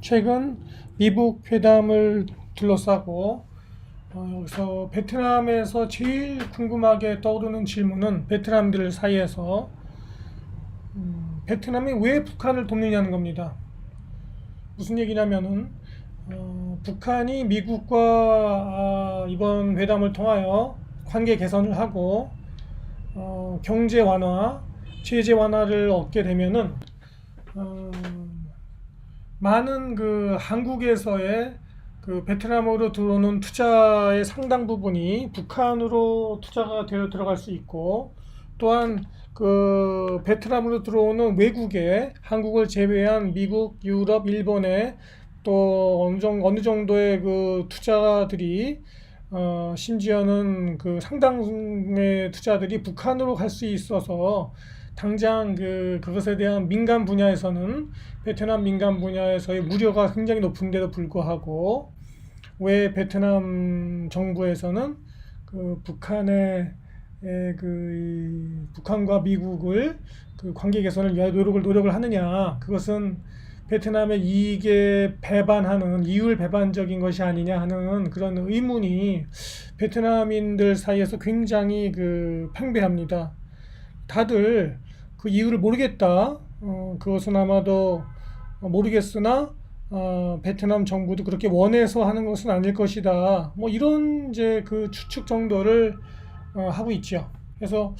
최근 미북 회담을 둘러싸고 여기서 베트남에서 제일 궁금하게 떠오르는 질문은 베트남들 사이에서 베트남이 왜 북한을 돕느냐는 겁니다. 무슨 얘기냐면은 북한이 미국과 이번 회담을 통하여 관계 개선을 하고 경제 완화, 제재 완화를 얻게 되면은 어, 많은 그 한국에서의 그 베트남으로 들어오는 투자의 상당 부분이 북한으로 투자가 되어 들어갈 수 있고, 또한 그 베트남으로 들어오는 외국에 한국을 제외한 미국, 유럽, 일본에 또 어느 정도의 그 투자들이 심지어는 그 상당의 투자들이 북한으로 갈 수 있어서 당장 그것에 대한 민간 분야에서는 베트남 민간 분야에서의 우려가 굉장히 높은데도 불구하고 왜 베트남 정부에서는 그 북한의 북한과 미국을 그 관계 개선을 위한 노력을 하느냐, 그것은 베트남의 이익에 배반하는 이율 배반적인 것이 아니냐 하는 그런 의문이 베트남인들 사이에서 굉장히 그 팽배합니다. 다들 그 이유를 모르겠다. 그것은 아마도 모르겠으나 베트남 정부도 그렇게 원해서 하는 것은 아닐 것이다. 뭐 이런 이제 그 추측 정도를 하고 있죠. 그래서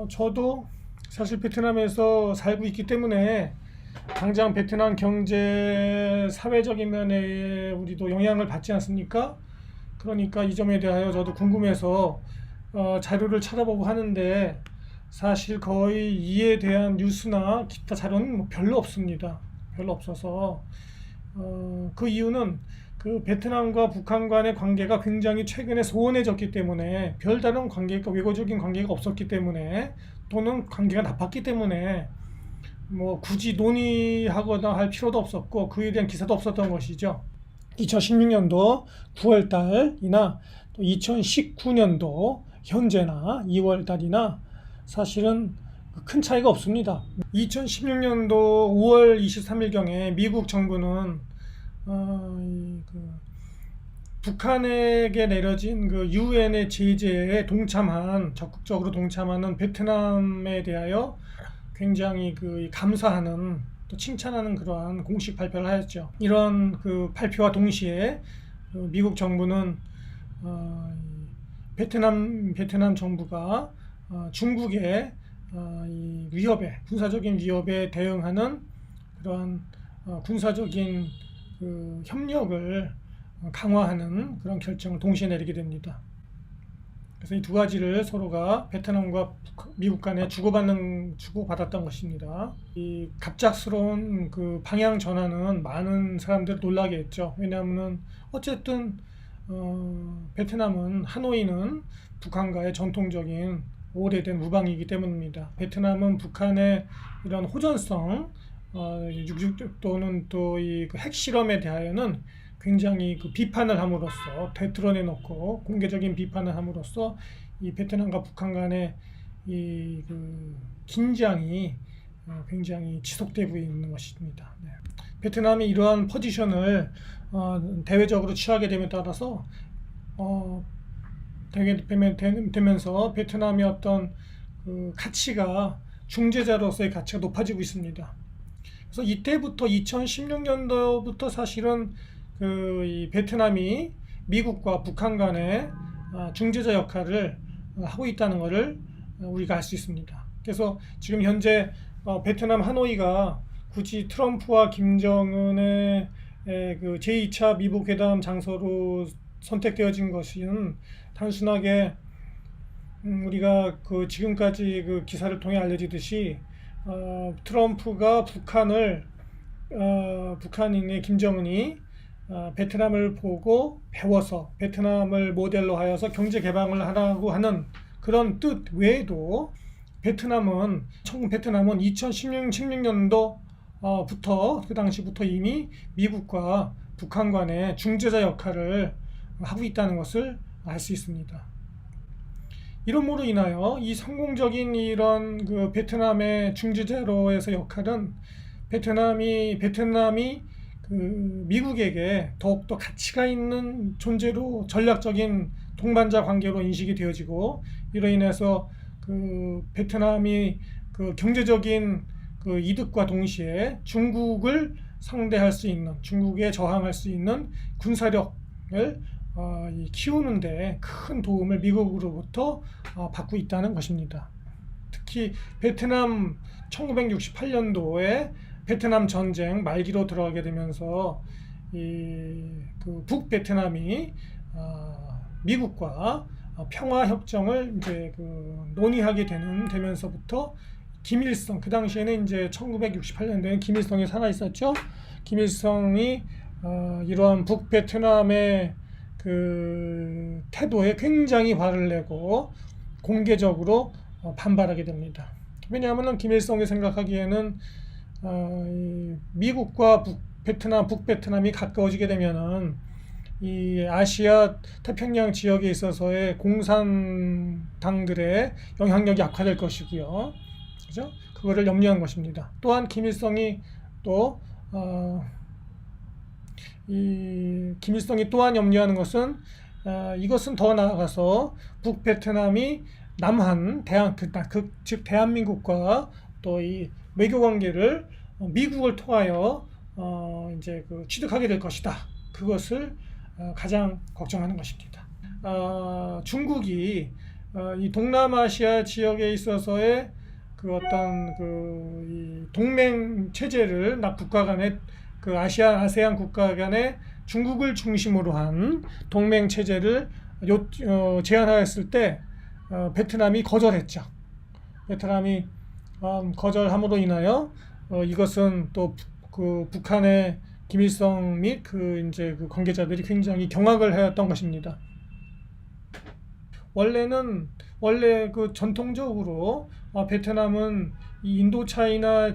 저도 사실 베트남에서 살고 있기 때문에 당장 베트남 경제 사회적인 면에 우리도 영향을 받지 않습니까? 그러니까 이 점에 대하여 저도 궁금해서 자료를 찾아보고 하는데, 사실 거의 이에 대한 뉴스나 기타 자료는 뭐 별로 없습니다. 별로 없어서 그 이유는 그 베트남과 북한 간의 관계가 굉장히 최근에 소원해졌기 때문에, 별다른 관계가 외교적인 관계가 없었기 때문에, 또는 관계가 나빴기 때문에 뭐 굳이 논의하거나 할 필요도 없었고 그에 대한 기사도 없었던 것이죠. 2016년도 9월 달이나 또 2019년도 현재나 2월 달이나 사실은 큰 차이가 없습니다. 2016년도 5월 23일경에 미국 정부는 북한에게 내려진 그 유엔의 제재에 적극적으로 동참하는 베트남에 대하여 굉장히 그 감사하는, 또 칭찬하는 그러한 공식 발표를 하였죠. 이런 그 발표와 동시에 미국 정부는 베트남 정부가 중국의 이 군사적인 위협에 대응하는 그러한 군사적인 그 협력을 강화하는 그런 결정을 동시에 내리게 됩니다. 그래서 이 두 가지를 서로가 베트남과 미국 간에 주고받았던 것입니다. 이 갑작스러운 그 방향 전환은 많은 사람들을 놀라게 했죠. 왜냐하면 어쨌든 베트남은, 하노이는 북한과의 전통적인 오래된 우방이기 때문입니다. 베트남은 북한의 이런 호전성, 또는 또 이 핵실험에 대하여는 굉장히 그 비판을 함으로써, 드러내놓고 공개적인 비판을 함으로써 이 베트남과 북한 간의 이 그 긴장이 굉장히 지속되고 있는 것입니다. 네. 베트남이 이러한 포지션을 대외적으로 취하게 됨에 따라서 되면서 베트남의 어떤 그 가치가, 중재자로서의 가치가 높아지고 있습니다. 그래서 이때부터 2016년도부터 사실은 이 베트남이 미국과 북한 간의 중재자 역할을 하고 있다는 것을 우리가 알 수 있습니다. 그래서 지금 현재 베트남 하노이가 굳이 트럼프와 김정은의 그 제2차 미북 회담 장소로 선택되어진 것은 단순하게 우리가 그 지금까지 그 기사를 통해 알려지듯이 트럼프가 북한인의 김정은이 베트남을 보고 배워서 베트남을 모델로 하여서 경제 개방을 하라고 하는 그런 뜻 외에도 베트남은 2016년도 부터, 그 당시부터 이미 미국과 북한 간의 중재자 역할을 하고 있다는 것을 알 수 있습니다. 이름으로 인하여 이 성공적인 이런 그 베트남의 중재자로에서 역할은 베트남이 그 미국에게 더욱더 가치가 있는 존재로 전략적인 동반자 관계로 인식이 되어지고, 이로 인해서 그 베트남이 그 경제적인 그 이득과 동시에 중국을 상대할 수 있는, 중국에 저항할 수 있는 군사력을 키우는데 큰 도움을 미국으로부터 받고 있다는 것입니다. 특히 베트남 1968년도에 베트남 전쟁 말기로 들어가게 되면서 그 북베트남이 미국과 평화 협정을 이제 그 논의하게 되면서부터 김일성, 그 당시에는 이제 1968년도에는 김일성이 살아 있었죠. 김일성이 이러한 북베트남의 그 태도에 굉장히 화를 내고 공개적으로 반발하게 됩니다. 왜냐하면 김일성이 생각하기에는 미국과 북베트남이 가까워지게 되면은 이 아시아 태평양 지역에 있어서의 공산당들의 영향력이 악화될 것이고요. 그죠? 그거를 염려한 것입니다. 또한 김일성이 또한 염려하는 것은 이것은 더 나아가서 북베트남이 남한, 즉 대한민국과 또 이 외교 관계를 미국을 통하여 이제 그 취득하게 될 것이다. 그것을 가장 걱정하는 것입니다. 중국이 이 동남아시아 지역에 있어서의 그 어떤 이 동맹 체제를 국가 간의 그 아세안 국가 간의 중국을 중심으로 한 동맹 체제를 제안하였을 때 베트남이 거절했죠. 베트남이 거절함으로 인하여 이것은 또 그 북한의 김일성 및 그 이제 그 관계자들이 굉장히 경악을 하였던 것입니다. 원래 그 전통적으로 베트남은 이 인도차이나의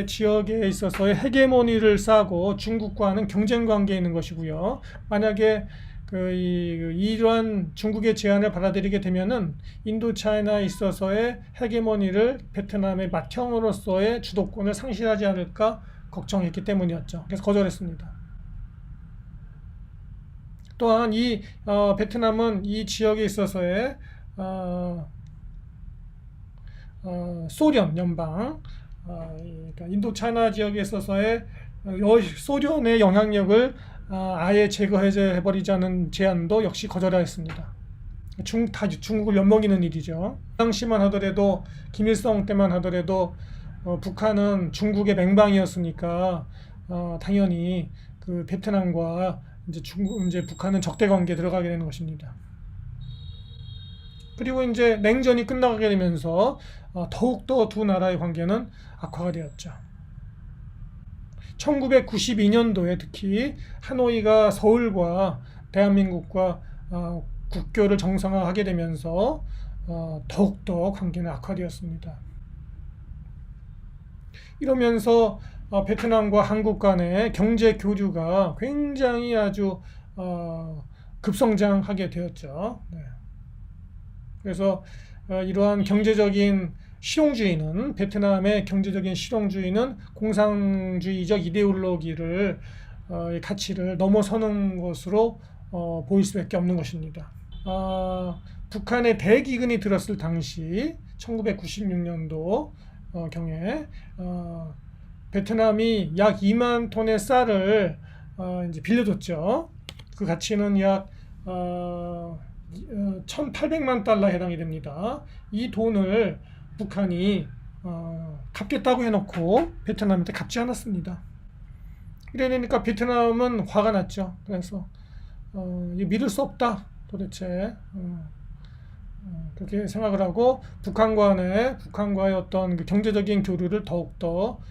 지역에 있어서의 헤게모니를 쌓고 중국과는 경쟁 관계에 있는 것이고요. 만약에 이러한 중국의 제안을 받아들이게 되면은 인도차이나에 있어서의 헤게모니를 베트남의 맏형으로서의 주도권을 상실하지 않을까 걱정했기 때문이었죠. 그래서 거절했습니다. 또한 베트남은 이 지역에 있어서의 소련 연방, 그러니까 인도차이나 지역에 있어서의 소련의 영향력을 아예 제거해버리자는 제안도 역시 거절하였습니다. 중국을 엿먹이는 일이죠. 당시만 하더라도, 김일성 때만 하더라도 북한은 중국의 맹방이었으니까 당연히 그 베트남과 이제 북한은 적대 관계에 들어가게 되는 것입니다. 그리고 이제 냉전이 끝나게 되면서 더욱더 두 나라의 관계는 악화가 되었죠. 1992년도에 특히 하노이가 서울과 대한민국과 국교를 정상화하게 되면서 더욱더 관계는 악화되었습니다. 이러면서 베트남과 한국 간의 경제 교류가 굉장히 아주 급성장하게 되었죠. 네. 그래서 이러한 경제적인 실용주의는, 베트남의 경제적인 실용주의는 공산주의적 이데올로기를 가치를 넘어서는 것으로 보일 수밖에 없는 것입니다. 북한의 대기근이 들었을 당시 1996년도 경에 베트남이 약 2만 톤의 쌀을 이제 빌려줬죠. 그 가치는 약 1,800만 달러에 해당이 됩니다. 이 돈을 북한이 갚겠다고 해놓고 베트남한테 갚지 않았습니다. 이러니까 베트남은 화가 났죠. 그래서 믿을 수 없다 도대체, 그렇게 생각을 하고 북한과의 어떤 그 경제적인 교류를 더욱더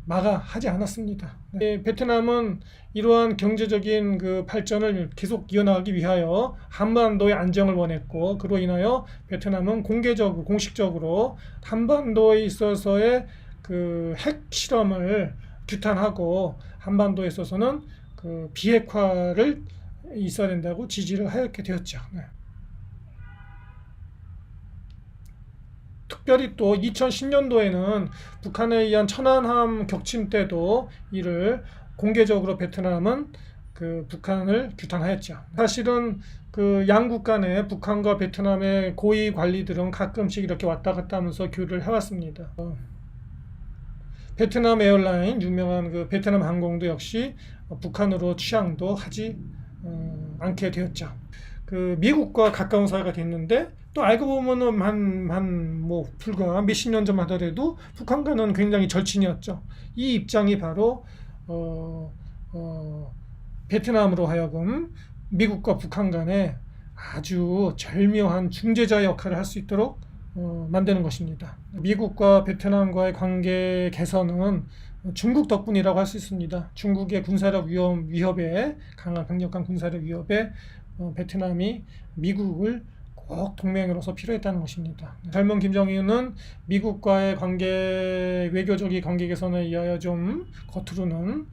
하지 않았습니다. 네. 베트남은 이러한 경제적인 그 발전을 계속 이어나가기 위하여 한반도의 안정을 원했고, 그로 인하여 베트남은 공식적으로 한반도에 있어서의 그 핵 실험을 규탄하고, 한반도에 있어서는 그 비핵화를 있어야 된다고 지지를 하였게 되었죠. 네. 특별히 또 2010년도에는 북한에 의한 천안함 격침 때도 이를 공개적으로 베트남은 그 북한을 규탄하였죠. 사실은 그 양국 간에 북한과 베트남의 고위 관리들은 가끔씩 이렇게 왔다 갔다 하면서 교류를 해왔습니다. 베트남 에어라인, 유명한 그 베트남 항공도 역시 북한으로 취항도 하지 않게 되었죠. 그 미국과 가까운 사이가 됐는데 또 알고 보면은 뭐 불과 몇십 년 전만 하더라도 북한과는 굉장히 절친이었죠. 이 입장이 바로 베트남으로 하여금 미국과 북한 간에 아주 절묘한 중재자 역할을 할 수 있도록 만드는 것입니다. 미국과 베트남과의 관계 개선은 중국 덕분이라고 할 수 있습니다. 중국의 군사력 위협에 강력한 군사력 위협에 베트남이 미국을 꼭 동맹으로서 필요했다는 것입니다. 젊은 김정일은 미국과의 외교적인 관계 개선에 의하여 좀 겉으로는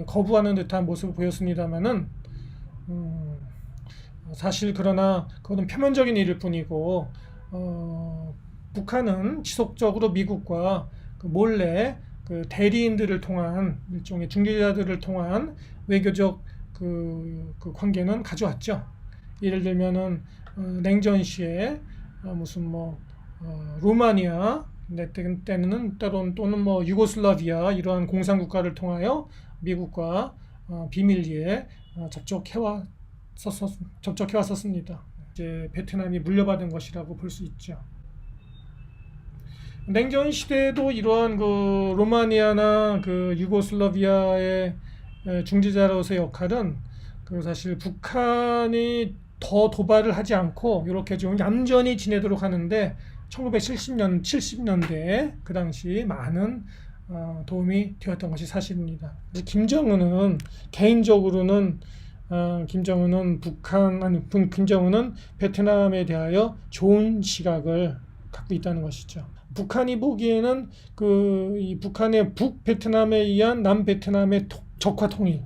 거부하는 듯한 모습을 보였습니다만은 사실 그러나 그것은 표면적인 일일 뿐이고 북한은 지속적으로 미국과 몰래 그 대리인들을 통한 일종의 중재자들을 통한 외교적 그 관계는 가져왔죠. 예를 들면은 냉전 시에 무슨 루마니아 때는 또는 뭐 유고슬라비아 이러한 공산 국가를 통하여 미국과 비밀리에 접촉해왔었습니다. 이제 베트남이 물려받은 것이라고 볼 수 있죠. 냉전 시대에도 이러한 그 루마니아나 그 유고슬라비아의 중재자로서의 역할은 그 사실 북한이 더 도발을 하지 않고 이렇게 좀 얌전히 지내도록 하는데 70년대 그 당시 많은 도움이 되었던 것이 사실입니다. 김정은은 개인적으로는 김정은은 김정은은 베트남에 대하여 좋은 시각을 갖고 있다는 것이죠. 북한이 보기에는 이 북한의 북베트남에 의한 남베트남의 적화 통일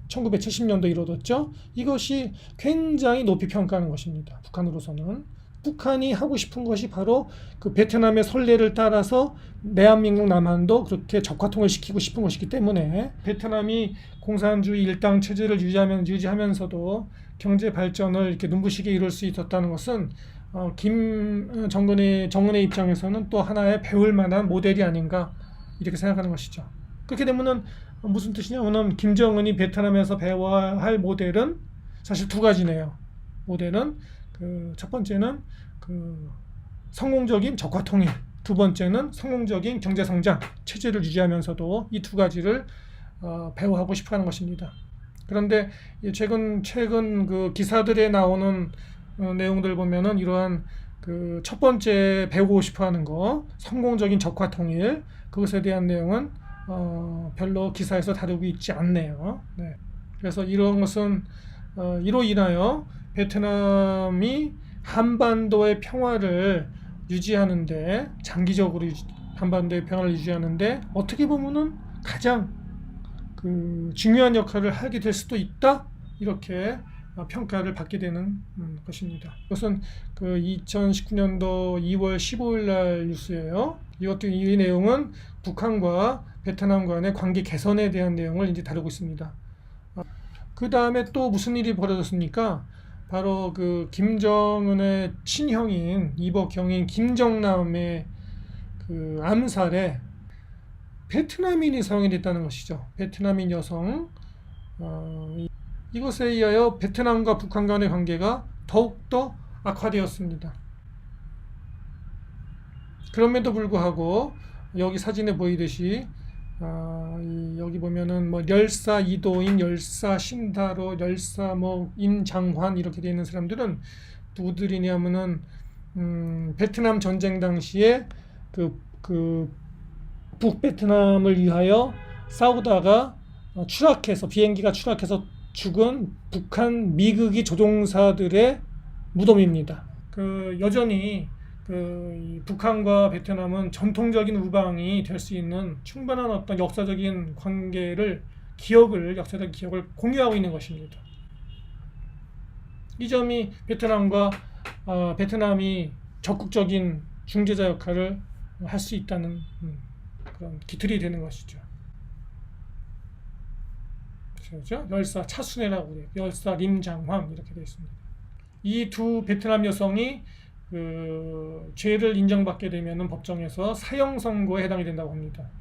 1970년도 이루어졌죠. 이것이 굉장히 높이 평가하는 것입니다. 북한으로서는 북한이 하고 싶은 것이 바로 그 베트남의 선례를 따라서 대한민국 남한도 그렇게 적화 통일시키고 싶은 것이기 때문에 베트남이 공산주의 일당 체제를 유지하면서도 경제 발전을 이렇게 눈부시게 이룰 수 있었다는 것은 정은의 입장에서는 또 하나의 배울 만한 모델이 아닌가 이렇게 생각하는 것이죠. 그렇게 되면은 무슨 뜻이냐면은 김정은이 베트남에서 배워야 할 모델은 사실 두 가지네요. 모델은 첫 번째는 성공적인 적화 통일, 두 번째는 성공적인 경제 성장 체제를 유지하면서도 이 두 가지를 배워하고 싶어하는 것입니다. 그런데 최근 그 기사들에 나오는 내용들 보면은 이러한 첫 번째 배우고 싶어하는 거 성공적인 적화 통일 그것에 대한 내용은 별로 기사에서 다루고 있지 않네요. 네. 그래서 이런 것은 이로 인하여 베트남이 한반도의 평화를 유지하는데 장기적으로 한반도의 평화를 유지하는데 어떻게 보면은 가장 중요한 역할을 하게 될 수도 있다 이렇게 평가를 받게 되는 것입니다. 이것은 2019년도 2월 15일 날 뉴스예요. 이 내용은 북한과 베트남 간의 관계 개선에 대한 내용을 이제 다루고 있습니다. 그 다음에 또 무슨 일이 벌어졌습니까? 바로 김정은의 친형인 이복형인 김정남의 암살에 베트남인이 사용이 됐다는 것이죠. 베트남인 여성 이것에 의하여 베트남과 북한 간의 관계가 더욱더 악화되었습니다. 그럼에도 불구하고 여기 사진에 보이듯이 여기 보면은 열사 이도인, 열사 신다로, 열사 임장환 이렇게 되어 있는 사람들은 누구들이냐면은 베트남 전쟁 당시에 북베트남을 위하여 싸우다가 비행기가 추락해서 죽은 북한 미국이 조종사들의 무덤입니다. 여전히 북한과 베트남은 전통적인 우방이 될 수 있는 충분한 어떤 역사적인 역사적 기억을 공유하고 있는 것입니다. 이 점이 베트남이 적극적인 중재자 역할을 할 수 있다는 그런 기틀이 되는 것이죠. 그렇죠? 열사 차순애라고 그래요. 열사 림장황 이렇게 되어 있습니다. 이 두 베트남 여성이 그 죄를 인정받게 되면은 법정에서 사형 선고에 해당이 된다고 합니다.